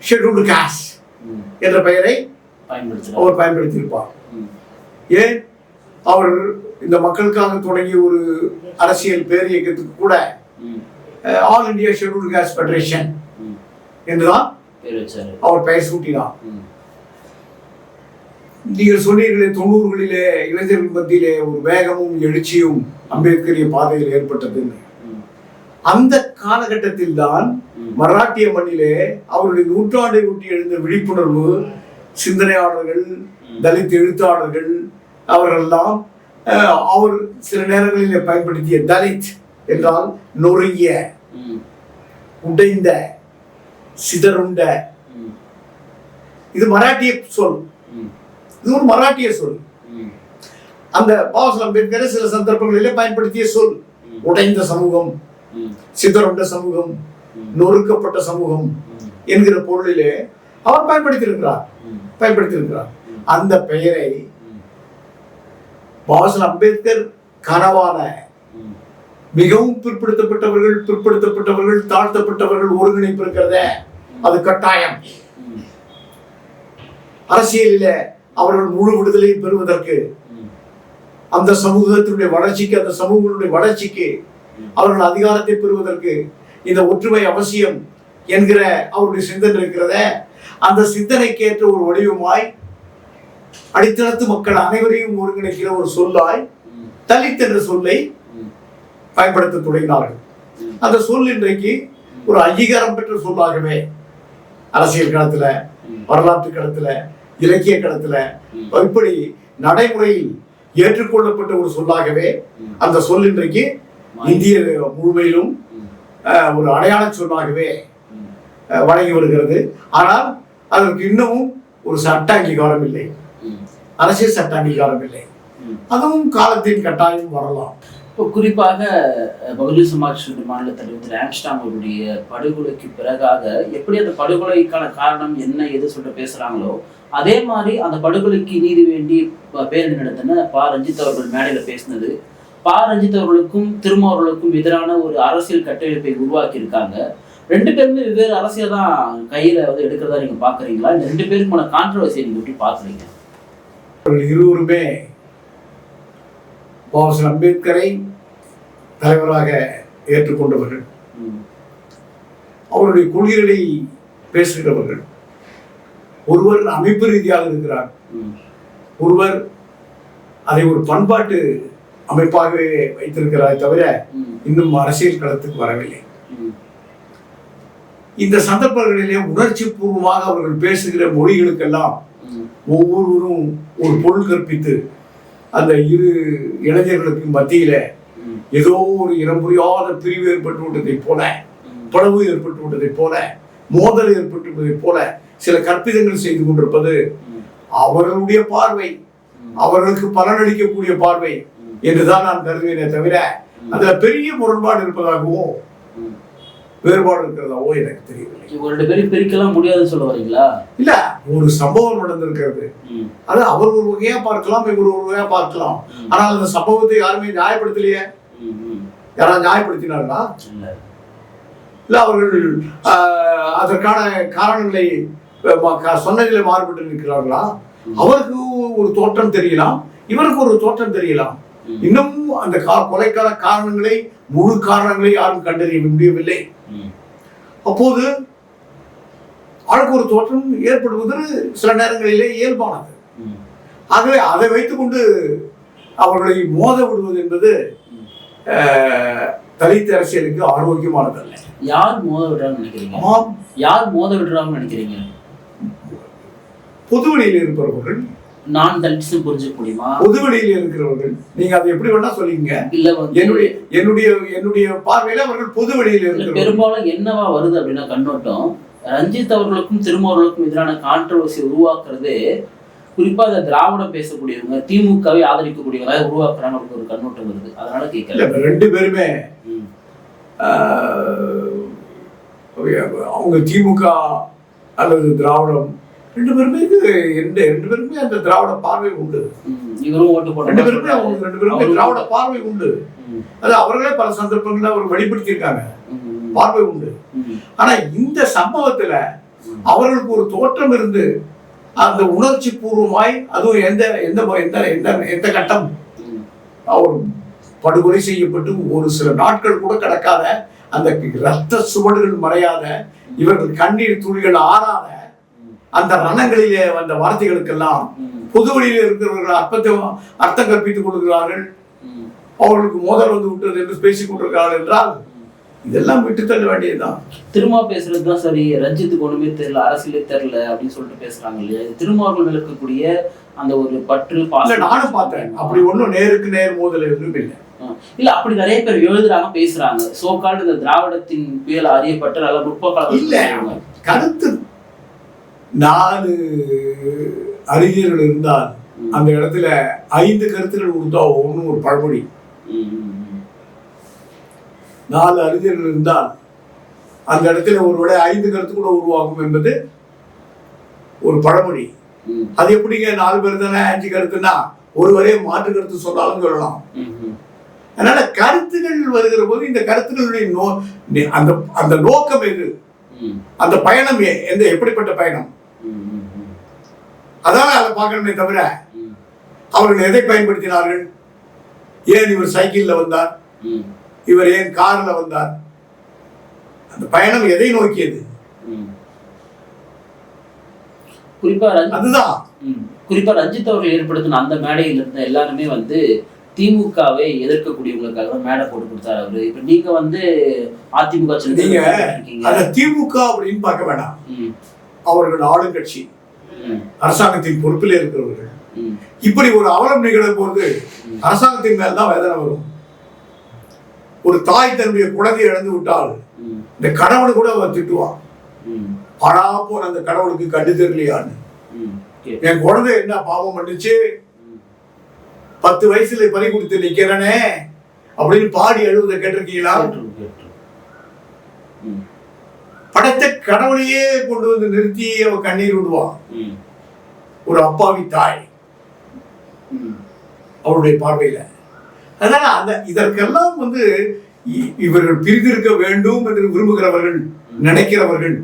[SPEAKER 3] ஷெட்யூல்டு காஸ்ட் என்ற பெயரை அவர் பயன்படுத்தியிருப்பார். ஏன் அவர் இந்த மக்களுக்காக தொடங்கிய ஒரு அரசியல் பேர் இயக்கத்துக்கு கூட all India scheduled caste federation என்றுதான் அவர் பெயர் சூட்டினார். நீங்கள் சொன்னீர்களே 90களிலே இளைஞர்கள் மத்தியிலே ஒரு வேகமும் எழுச்சியும் அம்பேத்கரிய பாதையில் ஏற்பட்டது. அந்த காலகட்டத்தில் தான் மராட்டிய மண்ணிலே அவருடைய நூற்றாண்டை ஒட்டி எழுந்த விழிப்புணர்வு சிந்தனையாளர்கள், தலித் எழுத்தாளர்கள் அவர்களெல்லாம் அவர் சில நேரங்களிலே பயன்படுத்திய தலித் என்றால் நொறுங்கிய, உடைந்த, சிதறுண்ட, இது மராட்டிய சொல். இது ஒரு மராட்டிய சொல். அந்த பாபா அம்பேத்கர் சில சந்தர்ப்பங்களிலே பயன்படுத்திய சொல் உடைந்த சமூகம், சிதறுண்ட சமூகம், நொறுக்கப்பட்ட சமூகம் என்கிற பொருளிலே அவர் பயன்படுத்தியிருக்கிறார். அந்த பெயரை பாபா அம்பேத்கர் கனவான மிகவும் பிற்படுத்தப்பட்டவர்கள், தாழ்த்தப்பட்டவர்கள் ஒருங்கிணைப்பு இருக்கிறத, அது கட்டாயம். அரசியலில அவர்கள் முழு விடுதலை பெறுவதற்கு, அந்த சமூகத்தினுடைய வளர்ச்சிக்கு, அந்த சமூகத்தினுடைய வளர்ச்சிக்கு, அவர்கள் அதிகாரத்தை பெறுவதற்கு இந்த ஒற்றுமை அவசியம் என்கிற அவருடைய சிந்தனை இருக்கிறத, அந்த சிந்தனைக்கேற்ற ஒரு வடிவமாய் அடித்தளத்து மக்கள் அனைவரையும் ஒருங்கிணைக்கிற ஒரு சொல்லாய் தலித் என்ற சொல்லை பயன்படுத்த தொடங்கினார்கள். அந்த சொல் இன்றைக்கு ஒரு அங்கீகாரம் பெற்ற சொல்லாகவே அரசியல் களத்துல, வரலாற்று களத்துல, இலக்கிய களத்துல, இப்படி நடைமுறையில் ஏற்றுக்கொள்ளப்பட்ட ஒரு சொல்லாகவே அந்த சொல் இன்றைக்கு இந்திய முழுமையிலும் ஒரு அடையாள சொல்லாகவே வழங்கி வருகிறது. ஆனால் அதற்கு இன்னமும் ஒரு சட்ட அங்கீகாரம் இல்லை, அரசியல் சட்ட அங்கீகாரம் இல்லை. அதுவும் காலத்தின் கட்டாயம் வரலாம்.
[SPEAKER 2] இப்போ குறிப்பாக பகுஜன் சமாஜ் மாநில தலைவர் ஆம்ஸ்டாங் அவருடைய படுகொலைக்கு பிறகாக எப்படி அந்த படுகொலைக்கான காரணம் என்ன எது சொல்லிட்டு பேசுறாங்களோ, அதே மாதிரி அந்த படுகொலைக்கு நீதி வேண்டி பேரணி நடத்தின பா ரஞ்சித் அவர்கள் மேடையில் பேசினது, பா ரஞ்சித் அவர்களுக்கும் திருமாவர்களுக்கும் எதிரான ஒரு அரசியல் கட்டமைப்பை உருவாக்கி இருக்காங்க. ரெண்டு பேருமே வெவ்வேறு அரசியல் தான் கையில வந்து எடுக்கிறதா நீங்க பாக்குறீங்களா? இந்த ரெண்டு பேருக்குமான கான்ட்ரவர்சியை நீங்க எப்படி பாக்குறீங்க?
[SPEAKER 3] இருவருமே பாபா அம்பேத்கரை தலைவராக ஏற்றுக்கொண்டவர்கள், அவருடைய கொள்கைகளை பேசுகிறவர்கள். ஒருவர் அமைப்பு ரீதியாக இருக்கிறார், ஒருவர் அதை ஒரு பண்பாட்டு அமைப்பாகவே வைத்திருக்கிறார் தவிர இன்னும் அரசியல் களத்துக்கு வரவில்லை. இந்த சந்தர்ப்பங்களிலே உணர்ச்சி பூர்வமாக அவர்கள் பேசுகிற மொழிகளுக்கெல்லாம் ஒவ்வொருவரும் ஒரு பொருள் கற்பித்து அந்த இரு இளைஞர்களுக்கு மத்தியில ஏதோ ஒரு இனம் புரியாத பிரிவு ஏற்பட்டு விட்டதை போல, பிளவு ஏற்பட்டு விட்டதை போல, மோதல் ஏற்பட்டு விட்டதை போல சில கற்பிதங்கள் செய்து கொண்டிருப்பது அவர்களுடைய பார்வை, அவர்களுக்கு பலனளிக்கக்கூடிய பார்வை என்றுதான் நான் கருதுவேனே தவிர அதுல பெரிய முரண்பாடு இருப்பதாகவோ வேறுபாடு இருக்கிறதாவோ எனக்கு தெரியவில்லை.
[SPEAKER 2] ரெண்டு பேரும் பிரிக்கலாம் முடியாதுன்னு சொல்ல வரீங்களா?
[SPEAKER 3] இல்ல, ஒரு சம்பவம் நடந்திருக்கிறது, அது அவர் ஒரு வகையா பார்க்கலாம், இவர் ஒரு வகையா பார்க்கலாம். ஆனால் அந்த சம்பவத்தை யாருமே நியாயப்படுத்தலையே. யாராவது நியாயப்படுத்தினார்களா? இல்ல, அவர்கள் அதற்கான காரணங்களை சொன்னதில் மாறுபட்டு இருக்கிறார்களா? அவருக்கு ஒரு தோற்றம் தெரியலாம், இவருக்கு ஒரு தோற்றம் தெரியலாம். இன்னும் அந்த கொலைக்கான காரணங்களை, முழு காரணங்களை யாரும் கண்டறிய முடியவில்லை. அப்போது ஆளுக்கு ஒரு தோற்றம் ஏற்படுவது சில நேரங்களிலே இயல்பானது. ஆகவே அதை வைத்துக் கொண்டு அவர்களை மோத விடுவது என்பது தலித் அரசியலுக்கு ஆரோக்கியமானதல்ல.
[SPEAKER 2] யார் மோத விடுறாங்கன்னு நினைக்கிறீங்க? யார் மோத விடுறாங்கன்னு நினைக்கிறீங்க?
[SPEAKER 3] பொதுவெளியில் இருப்பவர்கள்.
[SPEAKER 2] நான் தலித்ஸ் புரிஞ்சுக்க முடியுமா?
[SPEAKER 3] பொதுவெளியில் இருக்கிறவர்கள். நீங்க அதை எப்படி வேணா சொல்லிங்க.
[SPEAKER 2] இல்ல
[SPEAKER 3] என்னுடைய பார்வையில அவர்கள் பொதுவெளியில் இருக்கிற.
[SPEAKER 2] பெரும்பாலும் என்னவா வருது அப்படின்னா கண்ணோட்டம், ரஞ்சித் அவர்களுக்கும் திருமாவர்களுக்கும் எதிரான கான்ட்ரவர்சி உருவாக்குறது குறிப்பா அந்த திராவிடம் பேசக்கூடியவங்க, திமுகவை ஆதரிக்கக்கூடியவங்க உருவாக்குறாங்க அப்படின்னு ஒரு கண்ணோட்டம் வருது. அதனால கேட்கல.
[SPEAKER 3] ரெண்டு பேருமே அவங்க திமுக அல்லது திராவிடம் ரெண்டு பேருமே அந்த திராவிட பார்வை உண்டு.
[SPEAKER 2] இவரும் ஓட்டு போட்டு
[SPEAKER 3] ரெண்டு பேருமே திராவிட பார்வை உண்டு. அது அவர்களே பல சந்தர்ப்பங்கள்ல அவர் வெளிப்படுத்தியிருக்காங்க, பார்வை உண்டு. ஆனா இந்த சம்பவத்துல அவர்களுக்கு ஒரு தோற்றம் இருந்து அந்த உணர்ச்சி பூர்வமாய், அதுவும் எந்த எந்த எந்த எந்த கட்டம் அவர் படுகொலை செய்யப்பட்டு ஒரு சில நாட்கள் கூட கடக்காத, அந்த ரத்த சுவடுகள் மறையாத, இவர்கள் கண்ணீர் துளிகள் ஆறாத அந்த ரணங்களிலே வந்த வார்த்தைகளுக்கெல்லாம் பொதுவெளியில் இருக்கிறவர்கள் அர்த்தம் கற்பித்துக் கொடுக்கிறார்கள். அவர்களுக்கு மோதல் வந்து விட்டது என்று பேசிக் கொண்டிருக்கிறார்கள் என்றால் இதெல்லாம் விட்டு தள்ள வேண்டியதுதான்.
[SPEAKER 2] திருமா பேசுறதுதான் சரி, ரஞ்சித்துக்கு ஒண்ணுமே தெரியல, அரசியலே தெரியல அப்படின்னு சொல்லிட்டு பேசுறாங்க இல்லையா? திருமாவர்கள் இருக்கக்கூடிய அந்த ஒரு பற்று பாசம்
[SPEAKER 3] நானும் பார்த்தேன். அப்படி ஒண்ணும் நேருக்கு நேர் மோதல் எதுவும் இல்லை.
[SPEAKER 2] இல்ல, அப்படி நிறைய பேர் எழுதுறாங்க, பேசுறாங்க. சோகால்டு இந்த திராவிடத்தின் புயல் அறியப்பட்ட நல்ல முற்போக்காளர்
[SPEAKER 3] இல்ல. கருத்து 4 அறிஞர்கள் இருந்தால் அந்த இடத்துல 5 கருத்துக்கள் கொடுத்தா ஒன்னும் ஒரு பழமொழி. 4 அறிஞர்கள் இருந்தால் அந்த இடத்துல ஒருவேளை 5 கருத்து கூட உருவாகும் என்பது ஒரு பழமொழி. அது எப்படிங்க 4 பேர் தானே 5 கருத்துன்னா ஒருவரே மாற்று கருத்து சொன்னாலும் சொல்லலாம். அதனால கருத்துக்கள் வருகிற போது இந்த கருத்துக்களுடைய அந்த நோக்கம் எது, அந்த பயணம் எப்படிப்பட்ட பயணம், அதான் அதை பார்க்கணுமே தவிர அவர்கள் எதை பயன்படுத்தினார்கள். ஏன் இவர் சைக்கிள்ல வந்தார், இவர் ஏன் கார்ல வந்தார், அந்த பயணம் எதை நோக்கியது, அதுதான்.
[SPEAKER 2] குறிப்பா ரஞ்சித் அவர்கள் ஏற்படுத்தின அந்த மேடையில் இருந்த எல்லாருமே வந்து திமுகவை எதிர்க்கக்கூடியவங்களுக்காக மேடை போட்டு கொடுத்தாரு அவரு. இப்ப நீங்க வந்து அதிமுக
[SPEAKER 3] திமுக அப்படின்னு பார்க்க வேண்டாம். அவர்கள் ஆளுங்கட்சி, அரசாங்கத்தின் பொறுப்பில் இருக்கிறவர்கள். இப்படி ஒரு அவலம் நிகழும் போது அரசாங்கத்தின் மேல்தான் வேதனை வரும். ஒரு தாய் தன்னுடைய குழந்தையை இழந்து விட்டால் இந்த கடவுள் கூட அவர் திட்டுவான். பணா போன அந்த கடவுளுக்கு கண்டு தெரியலையான்னு. என் குழந்தை என்ன பாவம் பண்ணிச்சு, 10 வயசுல பறி கொடுத்து நிக்கிறனே அப்படின்னு பாடி அழுவதை கேட்டிருக்கீங்களா? படைத்த கடவுளையே கொண்டு வந்து நிறுத்தி அவ கண்ணீர் விடுவான். ஒரு அப்பாவி தாய் அவருடைய பார்வையில. அதனால இதற்கெல்லாம் வந்து இவர்கள் பிரிந்திருக்க வேண்டும் என்று விரும்புகிறவர்கள், நினைக்கிறவர்கள்,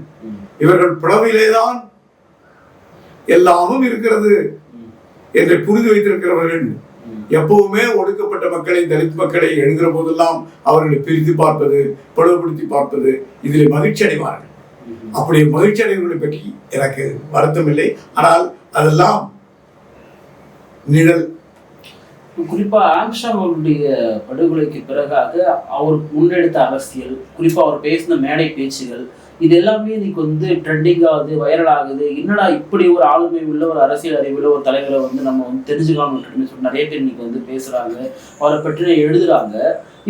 [SPEAKER 3] இவர்கள் பிளவிலேதான் எல்லாமும் இருக்கிறது என்று புரிந்து வைத்திருக்கிறவர்கள் எப்பவுமே ஒடுக்கப்பட்ட மக்களை, தலித் மக்களை எழுகிற போதெல்லாம் அவர்களை பிரித்து பார்ப்பது, பிளவுபடுத்தி பார்ப்பது, இதில் மகிழ்ச்சி அடைவார்கள். அப்படி மகிழ்ச்சி அடைவர்களை பற்றி எனக்கு வருத்தம் இல்லை. ஆனால் அதெல்லாம் நிழல்.
[SPEAKER 2] குறிப்பா ஆம்ஸ்ட்ராங் அவருடைய படுகொலைக்கு பிறகாக அவர் முன்னெடுத்த அரசியல், குறிப்பா அவர் பேசின மேடை பேச்சுகள், இது எல்லாமே இன்னைக்கு வந்து ட்ரெண்டிங் ஆகுது, வைரல் ஆகுது. என்னடா இப்படி ஒரு ஆளுமை உள்ள ஒரு அரசியல் அறிவுள்ள ஒரு தலைவரை வந்து நம்ம வந்து தெரிஞ்சுக்காம விட்டுன்னு சொல்லி நிறைய பேர் இன்னைக்கு வந்து பேசுறாங்க, அவரை பற்றி எழுதுறாங்க.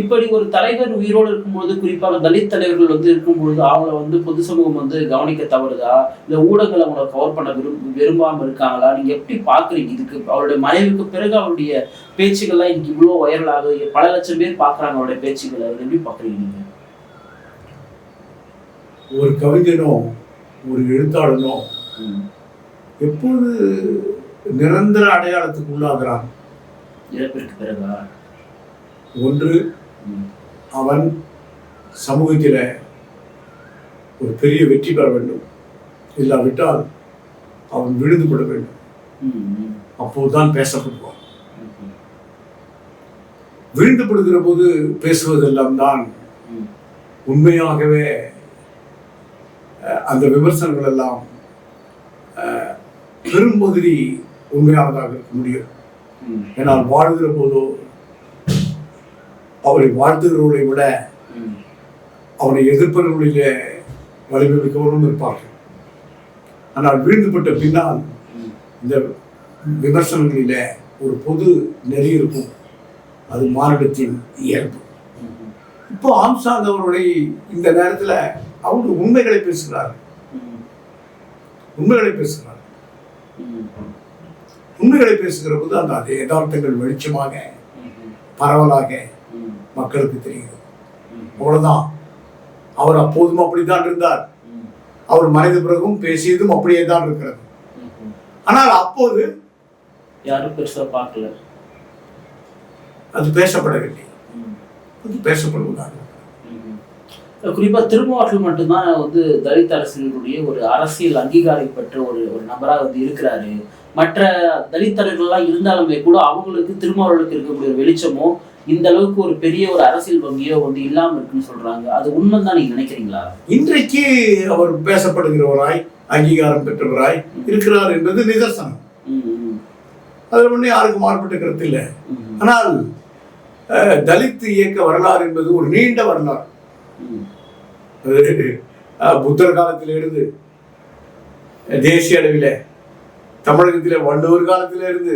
[SPEAKER 2] இப்படி ஒரு தலைவர் உயிரோடு இருக்கும்பொழுது, குறிப்பாக தலித் தலைவர்கள் வந்து இருக்கும்பொழுது அவங்கள வந்து பொது சமூகம் வந்து கவனிக்க தவறுதா, இல்லை ஊடகங்கள் அவங்கள கவர் பண்ண விரும்பாம இருக்காங்களா? நீங்க எப்படி பாக்குறீங்க? இதுக்கு அவருடைய மறைவுக்கு பிறகு அவருடைய பேச்சுக்கள்லாம் இன்னைக்கு இவ்வளவு வைரல் ஆகுது, பல லட்சம் பேர் பாக்குறாங்க அவருடைய பேச்சுக்களை. அதை எப்படி பாக்குறீங்க நீங்க?
[SPEAKER 3] ஒரு கவிஞனோ ஒரு எழுத்தாளனோ எப்போது நிரந்தர அடையாளத்துக்கு உள்ளாகிறான்?
[SPEAKER 2] இறப்பிற்கு பிறகா?
[SPEAKER 3] ஒன்று, அவன் சமூகத்தில் ஒரு பெரிய வெற்றி பெற வேண்டும், இல்லாவிட்டால் அவன் விழுந்து கொள்ள வேண்டும். அப்போதுதான் பேசப்படுவான். விழுந்துபடுகிற போது பேசுவதெல்லாம் தான் உண்மையாகவே அந்த விமர்சனங்கள் எல்லாம் பெரும்பகுதி உண்மையானதாக இருக்க முடியும். ஏன்னால் வாழ்கிற போதோ அவரை வாழ்த்துகிறவர்களை விட அவனை எதிர்ப்பவர்களிலே வலிமை மிக்கவரும் இருப்பார்கள். ஆனால் வீழ்ந்துபட்ட பின்னால் இந்த விமர்சனங்களிலே ஒரு பொது நெறி இருக்கும். அது மானிடத்தின் இயல்பு. இப்போ ஆம்ஸ்ட்ராங் அவருடைய இந்த நேரத்தில் அவங்க உண்மைகளை பேசுகிறார். உண்மைகளை பேசுகிற போது அந்த யதார்த்தங்கள் வெளிச்சமாக பரவலாக மக்களுக்கு தெரிகிறது. அவ்வளவுதான். அவர் அப்போதும் அப்படித்தான் இருந்தார். அவர் மறைந்த பிறகும் பேசியதும் அப்படியே தான் இருக்கிறது. ஆனால் அப்போது
[SPEAKER 2] யாரும் பெருசா பார்க்கல.
[SPEAKER 3] அது பேசப்படவில்லை. அது பேசப்படுவதாக.
[SPEAKER 2] குறிப்பா திருமாவளவன் மட்டும்தான் வந்து தலித் அரசியலுடைய ஒரு அரசியல் அங்கீகாரம் பெற்ற ஒரு நபராக வந்து இருக்கிறாரு. மற்ற தலித் தலைவர்கள்லாம் இருந்தாலுமே கூட அவங்களுக்கு திருமாவளவனுக்கு இருக்கக்கூடிய வெளிச்சமோ இந்த அளவுக்கு ஒரு பெரிய ஒரு அரசியல் வங்கியோ வந்து இல்லாம இருக்குன்னு சொல்றாங்க. அது உண்மைதான் நீங்க நினைக்கிறீங்களா?
[SPEAKER 3] இன்றைக்கு அவர் பேசப்படுகிறவராய் அங்கீகாரம் பெற்றவராய் இருக்கிறார் என்பது நிதர்சனம். அதில் ஒண்ணு யாருக்கும் மாறுபட்ட கருத்து இல்லை. ஆனால் தலித் இயக்க வரலாறு என்பது ஒரு நீண்ட வரலாறு. புத்தர் காலத்திலிருந்து தேசிய அளவில, தமிழகத்திலே வள்ளுவர் காலத்திலிருந்து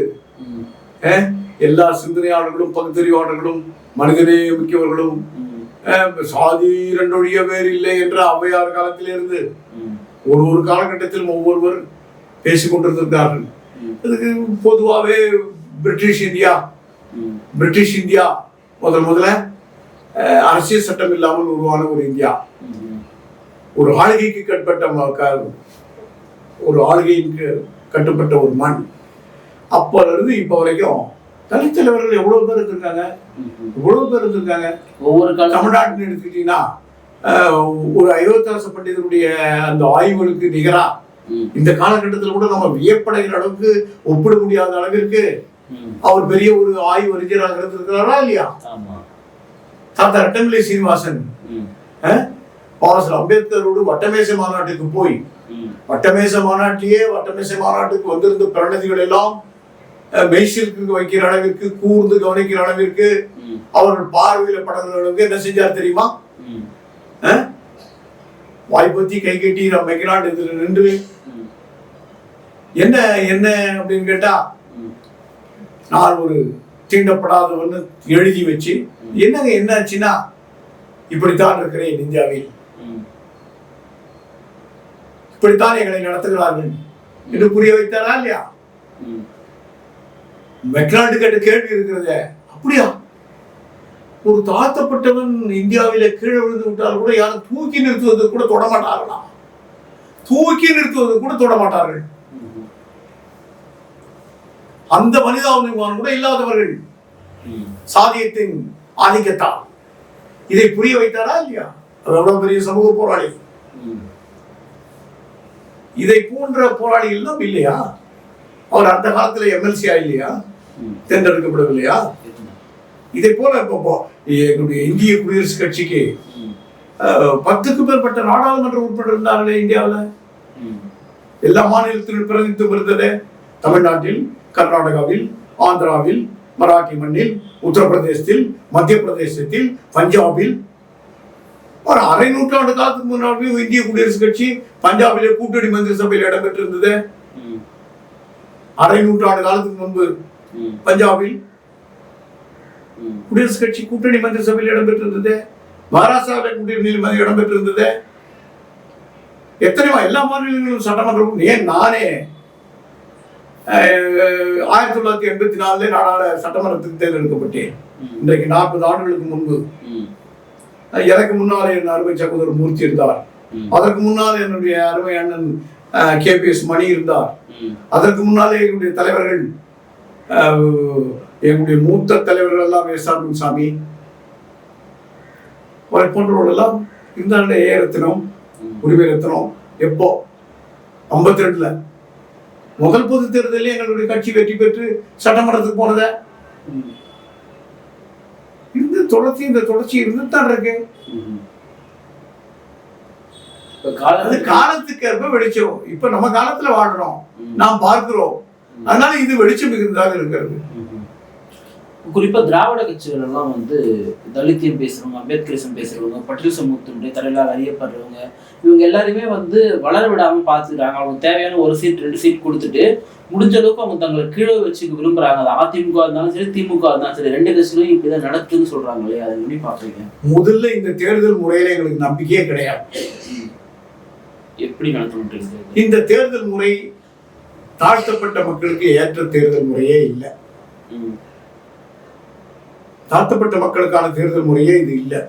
[SPEAKER 3] எல்லா சிந்தனையாளர்களும் பகுத்தறிவாளர்களும் மனிதனே முக்கியவர்களும் சாதி இரண்டொழிய வேறு இல்லை என்ற ஔவையார் காலத்திலிருந்து ஒரு காலகட்டத்தில் ஒவ்வொருவர் பேசிக் கொண்டிருந்திருக்கிறார்கள். அதுக்கு பொதுவாகவே பிரிட்டிஷ் இந்தியா முதல்ல அரசியல் சட்டம் இல்லாமல் உருவான ஒரு இந்தியா, ஒரு ஆளுகைக்கு கட்டுப்பட்ட ஒரு மண். அப்ப இருந்து இப்ப வரைக்கும் தலித் தலைவர்கள் எவ்வளவு பேர் இருந்திருக்காங்க.
[SPEAKER 2] ஒவ்வொரு
[SPEAKER 3] தமிழ்நாட்டில் எடுத்துக்கிட்டீங்கன்னா ஒரு அயோத்தியாச பண்டிதருடைய அந்த ஆய்வுகளுக்கு நிகரா இந்த காலகட்டத்தில் கூட நம்ம வியப்படைகிற அளவுக்கு ஒப்பிட முடியாத அளவிற்கு அவர் பெரிய ஒரு ஆய்வு அறிஞராக இருந்திருக்கிறாரா இல்லையா? தாத்தா ரெட்டமலை சீனிவாசன் அம்பேத்கரோடு வட்டமேசை மாநாட்டுக்கு போய் வட்டமேசை மாநாட்டுக்கு வந்திருந்த பிரதிநிதிகள் எல்லாம் மெய்சிற்கு வைக்கிற அளவிற்கு, கூர்ந்து கவனிக்கிற அளவிற்கு, அவர்கள் பார்வையில படங்கிற அளவுக்கு என்ன செஞ்சார் தெரியுமா? வாய்ப்பத்தி கை கட்டி மெக்னாட் இதுல நின்று என்ன அப்படின்னு கேட்டா, நான் ஒரு தீண்டப்படாதவன்னு எழுதி வச்சு என்ன ஆச்சுன்னா, இப்படித்தான் இருக்கிறேன் இந்தியாவில், இப்படித்தான் எங்களை நடத்துகிறார்கள் என்று புரிய வைத்தாரா இல்லையா? மெக்னாட் கேட்ட கேள்வி இருக்கிறத, அப்படியா ஒரு தாழ்த்தப்பட்டவன் இந்தியாவில கீழே விழுந்து விட்டால் கூட யாரும் தூக்கி நிறுத்துவது கூட தொடமாட்டார்கள். அந்த மனிதாபிமானம் கூட இல்லாதவர்கள் சாதியத்தின் ஆதிக்கத்தால் இதை புரிய வைத்தாரா இல்லையா? அது எவ்வளவு பெரிய சமூக போராளி. இதை போன்ற போராளிகள் தான் இல்லையா? அவர் அந்த காலத்துல எம்எல்சியா இல்லையா? தேர்ந்தெடுக்கப்படவில்லையா? இதை போல எங்களுடைய இந்திய குடியரசு கட்சிக்கு 10க்கும் மேற்பட்ட நாடாளுமன்ற உறுப்பினர் இருந்தார்களே இந்தியாவில். எல்லா மாநிலத்திலும் பிரதிநிதித்துவம் இருந்தது. தமிழ்நாட்டில், கர்நாடகாவில், ஆந்திராவில், மராட்டி மண்ணில், உத்தரப்பிரதேசத்தில், மத்திய பிரதேசத்தில், பஞ்சாபில். ஒரு அரை நூற்றாண்டு காலத்துக்கு முன்னாடி இந்திய குடியரசு கட்சி பஞ்சாபிலே கூட்டணி மந்திரி சபையில் இடம்பெற்றிருந்தது. அரை நூற்றாண்டு காலத்துக்கு முன்பு பஞ்சாபில் குடியரசு கட்சி கூட்டணி மந்திரி சபையில் இடம்பெற்றிருந்தது. மகாராஷ்டிராவில் கூட்டணி இடம்பெற்றிருந்தது. எத்தனையோ எல்லா மாநிலங்களும் சட்டமன்றம். ஏன் நானே 1984 நாடாள சட்டமன்றத்துக்கு தேர்ந்தெடுக்கப்பட்டேன். இன்றைக்கு 40 ஆண்டுகளுக்கு முன்பு. எனக்கு முன்னாலே என் அருமை சகோதரர் மூர்த்தி இருந்தார். அதற்கு முன்னாலே என்னுடைய அருமை அண்ணன் KPS மணி இருந்தார். அதற்கு முன்னாலே எங்களுடைய தலைவர்கள், எங்களுடைய மூத்த தலைவர்கள் எல்லாம் S.R. முனுசாமி போன்றவர்கள் எல்லாம் இருந்தாங்க. A. ரத்னம், உரிமை ரத்னம். எப்போ 52ல முதல் பொது தேர்தலில் எங்களுடைய கட்சி வெற்றி பெற்று சட்டமன்றத்துக்கு போனத இந்த தொடர்ச்சி இருந்துதான் இருக்கு. காலத்துக்கு ஏற்ப வெளிச்சம். இப்ப நம்ம காலத்துல வாழ்றோம், நாம் பார்க்கிறோம். அதனால இது வெளிச்சம் மிகுந்ததாக இருக்கிறது.
[SPEAKER 2] குறிப்பா திராவிட கட்சிகள் எல்லாம் வந்து தலித்தியம் பேசுறவங்க, அம்பேத்கரிசம் பேசுறவங்க, பட்டியல் சமூகத்தினுடைய தலைவரால் அறியப்படுறவங்க, இவங்க எல்லாருமே வந்து வளர விடாம பாத்துக்கிறாங்க. அவங்க தேவையான ஒரு சீட் 2 சீட் கொடுத்துட்டு முடிஞ்ச அளவுக்கு அவங்க தங்களை கீழே வச்சுக்க விரும்புறாங்க. அது அதிமுக இருந்தாலும் சரி, திமுக இருந்தாலும் சரி, 2 கட்சிகளும் இப்படிதான் நடக்குதுன்னு சொல்றாங்களே, அதை எப்படி பாக்குறீங்க?
[SPEAKER 3] முதல்ல இந்த தேர்தல் முறையில எங்களுக்கு நம்பிக்கையே கிடையாது.
[SPEAKER 2] எப்படி நடத்தணும்?
[SPEAKER 3] இந்த தேர்தல் முறை தாழ்த்தப்பட்ட மக்களுக்கு ஏற்ற தேர்தல் முறையே இல்லை. தாழ்த்தப்பட்ட மக்களுக்கான தேர்தல் முறையே இது இல்லை.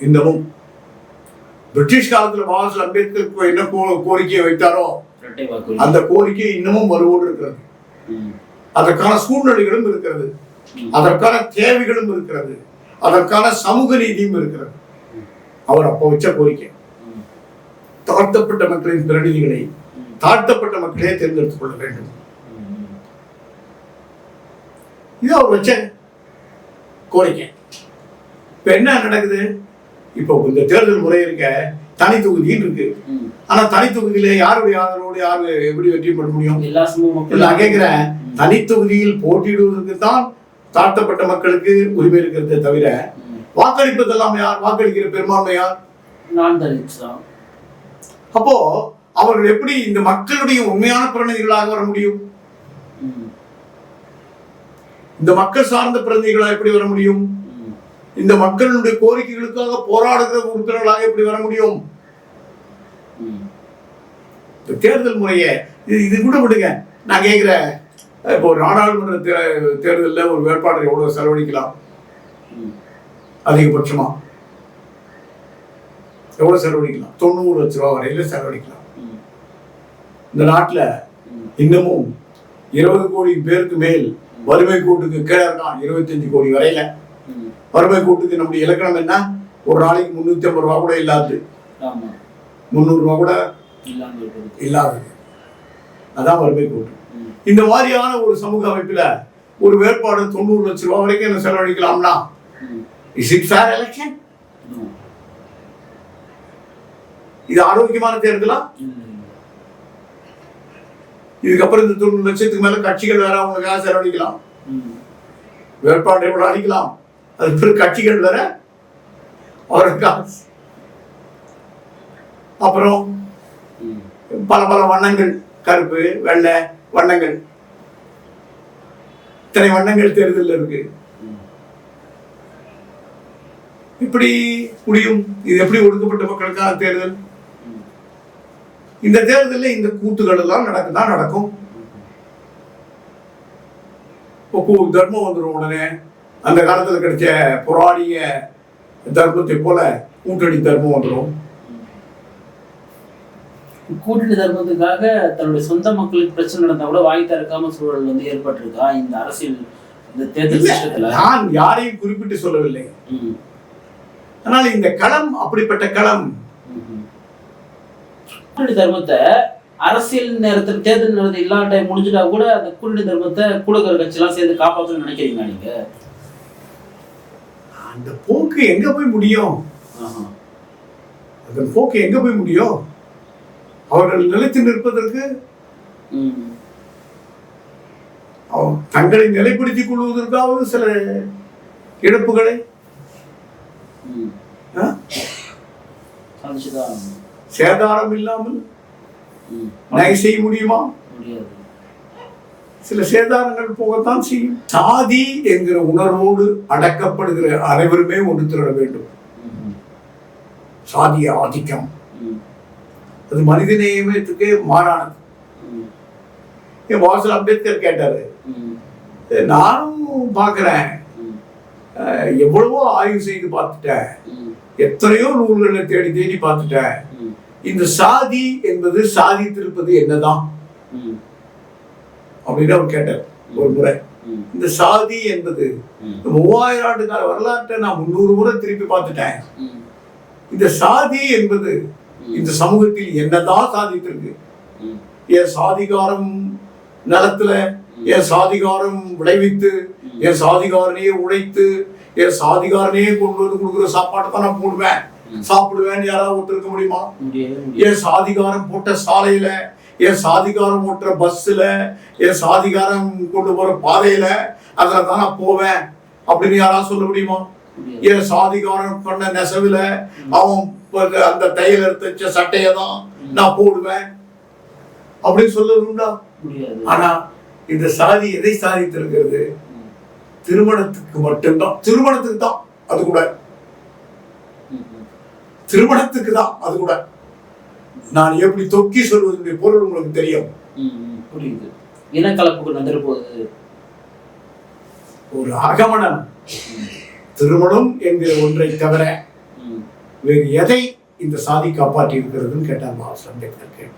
[SPEAKER 3] இன்னமும் பிரிட்டிஷ் காலத்துல பாபா அம்பேத்கர் என்ன கோரிக்கையை வைத்தாரோ அந்த கோரிக்கை இன்னமும் வலுவோடு இருக்கிறது. அதற்கான சூழ்நிலைகளும் இருக்கிறது, அதற்கான தேவைகளும் இருக்கிறது, அதற்கான சமூக நீதியும் இருக்கிறது. அவர் அப்போ வச்ச கோரிக்கை தாழ்த்தப்பட்ட மக்களின் பிரதிநிதிகளை தாழ்த்தப்பட்ட மக்களே தேர்ந்தெடுத்துக் கொள்ள வேண்டும். இது அவர் வச்ச கோரிக்கை. இப்ப என்ன நடக்குது? இப்போ இந்த தேர்தல் முறை இருக்க தனி தொகுதின்னு இருக்கு. ஆனா தனி தொகுதியில யாருடைய ஆதரவோடு யாரு எப்படி வெற்றி பெற முடியும்? நான் கேட்கிறேன், தனி தொகுதியில் போட்டியிடுவதற்கு தான் தாழ்த்தப்பட்ட மக்களுக்கு உரிமை இருக்கிறதே தவிர வாக்களிப்பதெல்லாம் யார்? வாக்களிக்கிற பெரும்பான்மை யார்?
[SPEAKER 2] நான் தலித் தான்.
[SPEAKER 3] அப்போ அவர்கள் எப்படி இந்த மக்களுடைய உண்மையான பிரதிநிதிகளாக வர முடியும்? இந்த மக்கள் சார்ந்த பிரதிநிதிகளாக எப்படி வர முடியும்? இந்த மக்களுடைய கோரிக்கைகளுக்காக போராடுகிற உறுப்பினர்களாக எப்படி வர முடியும்? தேர்தல் முறையை இது கூட விடுங்க. நான் கேட்கிறேன், இப்போ நாடாளுமன்ற தேர்தலில் ஒரு வேட்பாளர் எவ்வளவு செலவழிக்கலாம்? அதிகபட்சமா எவ்வளவு செலவழிக்கலாம்? 90 லட்ச ரூபாய் வரையில செலவழிக்கலாம். இந்த நாட்டில் இன்னமும் 20 கோடி பேருக்கு மேல் வறுமை கூட்டுக்கு கீழே இருக்கான். 25 கோடி வரையில வறுமை கூட்டுக்கு நம்முடைய இலக்கணம் என்ன? ஒரு நாளைக்கு 350 ரூபா கூட இல்லாது, 300 ரூபா கூட இல்லாது. அதான் வறுமை கூட்டு. இந்த மாதிரியான ஒரு சமூக அமைப்புல ஒரு வேட்பாளர் 90 லட்சம் ரூபாய் வரைக்கும் என்ன செலவழிக்கலாம்னா, இஸ் இட் ஃபேர் எலெக்ஷன்? இது ஆரோக்கியமான தேர்தலா? இதுக்கப்புறம் இந்த 90 லட்சத்துக்கு மேல கட்சிகள் வேற அவங்களுக்காக செலவழிக்கலாம், வேட்பாளர் எவ்வளவு அடிக்கலாம், அது பிறகு கட்சிகள் வேற அவருக்காக. அப்புறம் பல பல வண்ணங்கள், கருப்பு வெள்ளை வண்ணங்கள், இத்தனை வண்ணங்கள் தேர்தல் இருக்கு. இப்படி முடியும்? இது எப்படி ஒடுக்கப்பட்ட மக்களுக்கான தேர்தல்? இந்த தேர்தலில் இந்த கூத்துகள் எல்லாம் நடக்கும். தர்மம் வந்துடும். உடனே அந்த காலத்தில் கிடைச்ச புராணிய தர்மத்தை போல கூட்டணி தர்மம் வந்துடும்.
[SPEAKER 2] கூட்டணி தர்மத்துக்காக தன்னுடைய சொந்த மக்களுக்கு பிரச்சனை நடந்தா கூட வாங்கி தரக்காம சூழல் வந்து ஏற்பட்டிருக்கா இந்த அரசியல், இந்த தேர்தல் சிஸ்டத்துல?
[SPEAKER 3] நான் யாரையும் குறிப்பிட்டு சொல்லவில்லை. ஆனால் இந்த களம் அப்படிப்பட்ட களம்.
[SPEAKER 2] கூட்டணி தர்மத்தை அரசியல் நேரத்தில் தேர்தல் நேரத்தில் இல்லாத டைம் முடிஞ்சுட்டா கூட அந்த கூட்டணி தர்மத்தை கூடக்கிற கட்சி எல்லாம் சேர்ந்து காப்பாற்றணும்னு நினைக்கிறீங்களா நீங்க?
[SPEAKER 3] அந்த போக்கு எங்க போய் முடியும்? அந்த போக்கு எங்க போய் முடியும்? அவர்கள் நிலைத்து நிற்பதற்கு, தங்களை நிலைப்படுத்திக் கொள்வதற்காவது சில இழப்புகளை சேதாரம் இல்லாமல் நகை செய்ய முடியுமா? சில சேதாரங்கள் போகத்தான் செய்யும். சாதி என்கிற உணர்வோடு அடக்கப்படுகிற அனைவருமே ஒன்று திரள வேண்டும். சாதிய ஆதிக்கம் அது மனித நேயத்துக்கே மாறானது. என் பாபா அம்பேத்கர் கேட்டாரு, நானும் பார்க்கிறேன், எவ்வளவோ ஆய்வு செய்து பார்த்துட்டேன், எத்தனையோ நூல்களை தேடி தேடி பார்த்துட்டேன், இந்த சாதி என்பது சாதித்திருப்பது என்னதான் அப்படின்னு அவர் கேட்டார் ஒரு முறை. இந்த சாதி என்பது 3000 ஆண்டு கால வரலாற்றை நான் 300 முறை திருப்பி பார்த்துட்டேன். இந்த சாதி என்பது இந்த சமூகத்தில் என்னதான் சாதித்திருக்கு? என் சாதிகாரம் நிலத்துல, என் சாதிகாரம் விளைவித்து, என் சாதிகாரனையே உழைத்து, என் சாதிகாரனையே கொண்டு வந்து கொடுக்குற சாப்பாட்டை தான் நான் போடுவேன், சாப்பிடுவேன்னு யாராவது ஒருத்தருக்க முடியுமா? என் சாதிகாரம் போட்ட சாலையில, என் சாதிகாரம் ஓட்டுற பஸ்ல, என் சாதிகாரம் கொண்டு போற பாதையில அதுல தான் நான் போவேன் அப்படின்னு யாராவது சொல்ல முடியுமா? ஏன் சாதிகாரன் பண்ண நெசவுல அவன் அந்த தையல் தைச்ச சட்டையை தான் நான் போடுவேன் அப்படின்னு சொல்லணும்டா? ஆனா இந்த சாதி எதை சாதித்திருக்கிறது? திருமணத்துக்கு மட்டும்தான், திருமணத்துக்கு தான், அது கூட திருமணத்துக்கு தான், அது கூட. நான் எப்படி தொக்கி சொல்வதனுடைய பொருள் உங்களுக்கு தெரியும்.
[SPEAKER 2] புரியுது. இனக்கலப்புகள் வந்துட்டு போகுது.
[SPEAKER 3] ஒரு அகமணம் திருமணம் என்கிற ஒன்றை தவிர வேறு எதை இந்த சாதி காப்பாற்றி இருக்கிறதுன்னு கேட்டார் பாபா அம்பேத்கர்.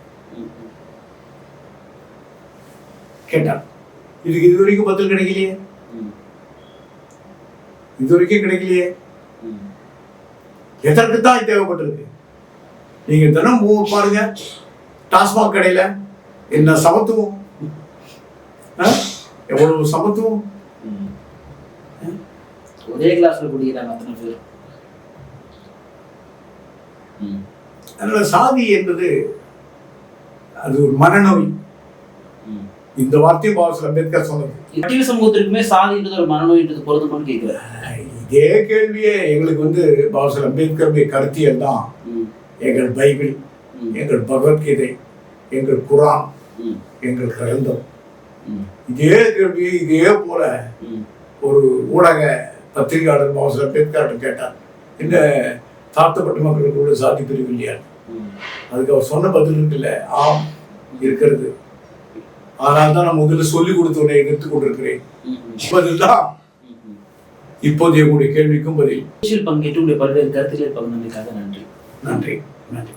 [SPEAKER 3] கேட்டார். இதுக்கு இது வரைக்கும் பதில் கிடைக்கலையே, இது வரைக்கும் கிடைக்கலையே. எதற்கு தான் தேவைப்பட்டிருக்கு? நீங்க தினம் பாருங்க, டாஸ்மாக் கடையில என்ன சமத்துவம், எவ்வளவு சமத்துவம்.
[SPEAKER 2] ஒரே கிளாஸ்ல குடிக்கிறாங்க அத்தனை பேர்.
[SPEAKER 3] அதனால சாதி என்பது அது ஒரு மனநோய். இந்த வார்த்தையும் பாபா அம்பேத்கர் சொன்னது.
[SPEAKER 2] பட்டியல் சமூகத்திற்குமே சாதின்றது ஒரு மனநோய்ன்றது பொருத்தமானு கேட்கிறேன்.
[SPEAKER 3] இதே கேள்வியே எங்களுக்கு பாபா அம்பேத்கருடைய கருத்தியல் தான் எங்கள் பைபிள், எங்கள் பகவத்கீதை, எங்கள் குரான், எங்கள் கிரந்தம். இதே கேள்வியை இதே போல ஒரு ஊடக பத்திரிகையாளர் பாபா அம்பேத்கர் கேட்டார், என்ன தாழ்த்தப்பட்ட மக்களுக்கு கூட சாதி பிரிவு இல்லையா? அதுக்கு அவர் சொன்ன பதில் இருக்குல்ல, ஆம் இருக்கிறது. ஆனால் தான் நான் முதல்ல சொல்லிக் கொடுத்தவனை எடுத்துக் கொண்டிருக்கிறேன். பதில் தான் இப்போதைய உங்களுடைய கேள்விக்கும் பதில்.
[SPEAKER 2] பங்கேற்று உங்களுடைய பல்வேறு கருத்துக்களை பகிர்ந்தமைக்காக நன்றி.
[SPEAKER 3] நன்றி. நன்றி.